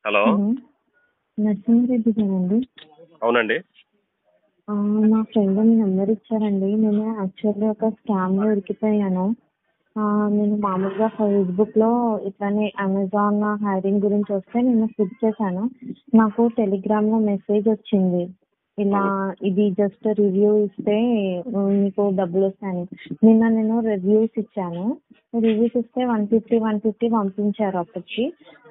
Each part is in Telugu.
హలో. హలో. నరసింహారెడ్డి గారండి? అవునండి. మా ఫ్రెండ్ మీ నెంబర్ ఇచ్చారండి. నేను యాక్చువల్లీ ఒక స్కామ్‌లో ఇరికిపోయాను. నేను మామూలుగా ఫేస్‌బుక్‌లో ఇట్లానే అమెజాన్ హైరింగ్ గురించి వస్తే నేను క్లిక్ చేశాను. నాకు టెలిగ్రామ్‌లో మెసేజ్ వచ్చింది. ఇలా ఇది జస్ట్ రివ్యూ ఇస్తే మీకు డబ్బులొస్తాయని. నిన్న నేను రివ్యూస్ ఇచ్చాను. రివ్యూస్ ఇస్తే 150 పంపించారు అప్పటికి.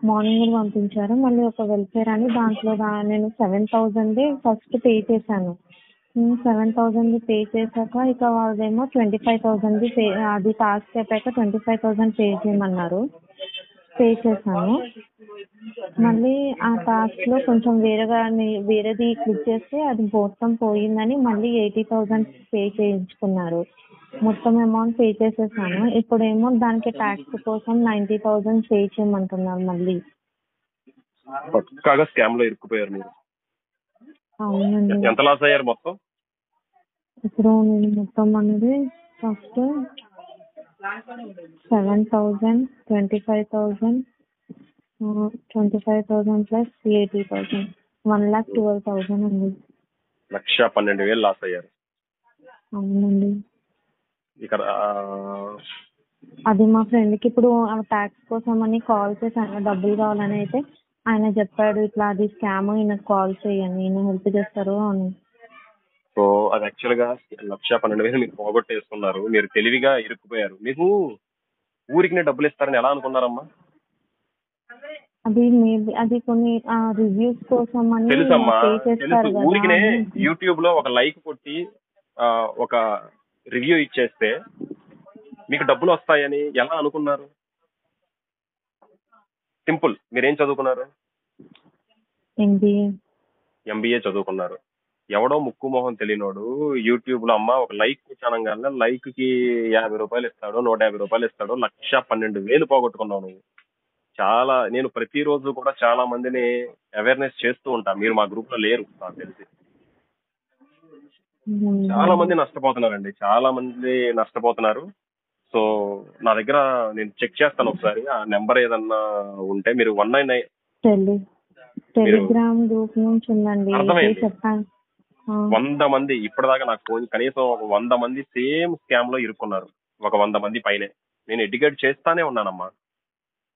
మార్నింగ్ కూడా పంపించారు. మళ్ళీ ఒక వెల్ఫేర్ అని దాంట్లో నేను 7,000 ఫస్ట్ పే చేశాను. 7,000 పే చేశాక ఇక వాళ్ళేమో 25,000 పే, అది టాస్క్ అయిపోయాక 25,000 పే చేయమన్నారు. పే చేశాను. మళ్ళీ ఆ టాస్క్లో కొంచెం వేరేది క్లిక్ చేస్తే అది మొత్తం పోయిందని మళ్ళీ 80,000 పే చేయించుకున్నారు. మొత్తం అమౌంట్ పే చేసేసాను. ఇప్పుడేమో దానికి ట్యాక్స్ కోసం 90,000 పే చేయమంటున్నారు మళ్ళీ. పక్కాగా స్కామ్ లో ఇరుక్కుపోయారు మీరు. అవునండి. ఎంత లాస్ అయ్యారు మొత్తం? ఇప్పుడు నేను మొత్తం అనేది ఫస్ట్ 7,000, 25,000, 25,000 ప్లస్ 80,000, 1,12,000 అండి. 1,12,000 లాస్ అయ్యారు. అవునండి. ఇక్కడ అది మా ఫ్రెండ్కి ఇప్పుడు ట్యాక్స్ కోసం అని కాల్ చేశాను, డబ్బులు కావాలని. అయితే ఆయన చెప్పాడు ఇట్లా అది స్కామ్, ఈయనకు కాల్ చేయని, ఈయన హెల్ప్ చేస్తారు అని. సో అది యాక్చువల్ గా 1,12,000 మీరు పోగొట్టేసుకున్నారు. మీరు తెలివిగా ఇరుక్కుపోయారు. మీకు ఊరికి డబ్బులు ఇస్తారని ఎలా అనుకున్నారమ్మా? అది మేబీ అది కొన్ని రివ్యూస్ కోసం అని తెలుసమ్మా, పే తెలుసు. చేస్తారు కదా. ఊరికినే యూట్యూబ్ లో ఒక లైక్ కొట్టి ఒక రివ్యూ ఇచ్చేస్తే మీకు డబ్బులు వస్తాయని ఎలా అనుకున్నారు? సింపుల్. మీరేం చదువుకున్నారు? ఎంబీఏ చదువుకున్నారు. ఎవడో ముక్కు మొహం తెలియనోడు యూట్యూబ్ లో అమ్మ ఒక లైక్ అనగానే లైక్ కి 50 రూపాయలు ఇస్తాడు, 150 రూపాయలు ఇస్తాడు. 1,12,000 పోగొట్టుకున్నావు నువ్వు. నేను ప్రతిరోజు కూడా చాలా మందిని అవేర్నెస్ చేస్తూ ఉంటా. మీరు మా గ్రూప్ లో లేరు నాకు తెలిసి. చాలా మంది నష్టపోతున్నారండి, చాలా మంది నష్టపోతున్నారు. సో నా దగ్గర నేను చెక్ చేస్తాను ఒకసారి. ఆ నెంబర్ ఏదన్నా ఉంటే మీరు 199 టెలిగ్రామ్ గ్రూప్ నుంచి ఉందండి. అర్థమైంది. 100 మంది ఇప్పటిదాకా నాకు ఫోన్, కనీసం ఒక 100 మంది సేమ్ స్కామ్ లో ఇరుక్కున్నారు. ఒక 100 మంది పైనే నేను ఎడ్యుకేట్ చేస్తానే ఉన్నానమ్మా.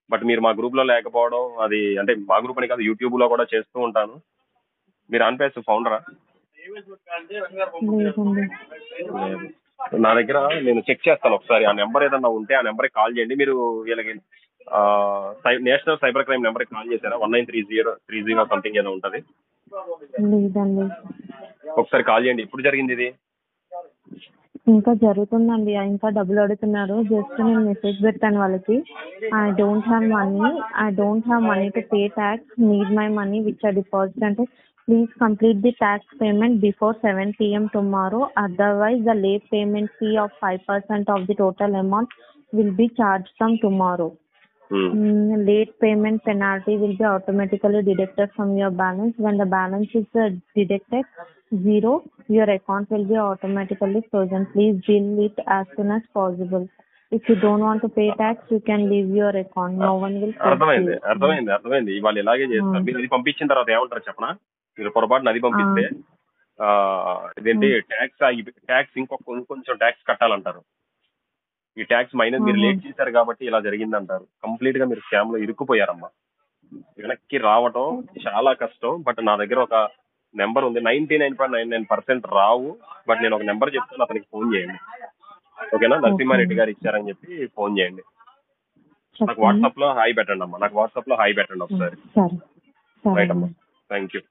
బట్ మీరు మా గ్రూప్ లో లేకపోవడం, అది అంటే మా గ్రూప్ అని కాదు, యూట్యూబ్ లో కూడా చేస్తూ ఉంటాను. మీరు ఆన్పేస్ ఫౌండరా? నా దగ్గర నేను చెక్ చేస్తాను ఒకసారి. ఆ నెంబర్ ఏదన్నా ఉంటే ఆ నెంబర్కి కాల్ చేయండి. మీరు వీళ్ళకి నేషనల్ సైబర్ క్రైమ్ నెంబర్కి కాల్ చేశారా? 1930 సంథింగ్ ఏదో ఉంటది. ఒకసారి కాల్ చేయండి. ఇప్పుడు జరిగింది ఇది? ఇంకా జరుగుతుందండి. ఇంకా డబ్బులు అడుగుతున్నారు. జస్ట్ నేను మెసేజ్ పెట్టాను వాళ్ళకి, I don't have money to pay tax, need my money which I deposit అంటే, please complete the tax payment before 7 PM tomorrow, otherwise the late payment fee of 5% of the total amount will be charged from tomorrow. Late payment penalty will be automatically deducted from your balance. When the balance is deducted zero, your account will be automatically frozen. Please deal it as soon as possible. If you don't want to pay tax, you can leave your account. No one will force you. అర్థమైంది. వాళ్ళు ఇలాగే చేస్తారు. మీరు అది పంపించిన తర్వాత ఏమంటారు చెప్పనా? మీరు పొరపాటున అది పంపిస్తే ఇదేంటి ట్యాక్స్ కొంచెం ట్యాక్స్ కట్టాలంటారు. ఈ ట్యాక్స్ మైనస్ మీరు లేట్ చేశారు కాబట్టి ఇలా జరిగిందంటారు. కంప్లీట్ గా మీరు స్కామ్ లో ఇరుక్కుపోయారమ్మా. వెనక్కి రావటం చాలా కష్టం. బట్ నా దగ్గర ఒక నెంబర్ ఉంది. 99.99% రావు. బట్ నేను ఒక నెంబర్ చెప్తాను, అతనికి ఫోన్ చేయండి. ఓకేనా? నరసింహారెడ్డి గారు ఇచ్చారని చెప్పి ఫోన్ చేయండి. నాకు వాట్సాప్ లో హాయ్ పెట్టండి అమ్మా. ఒకసారి. రైట్ అమ్మా. Thank you.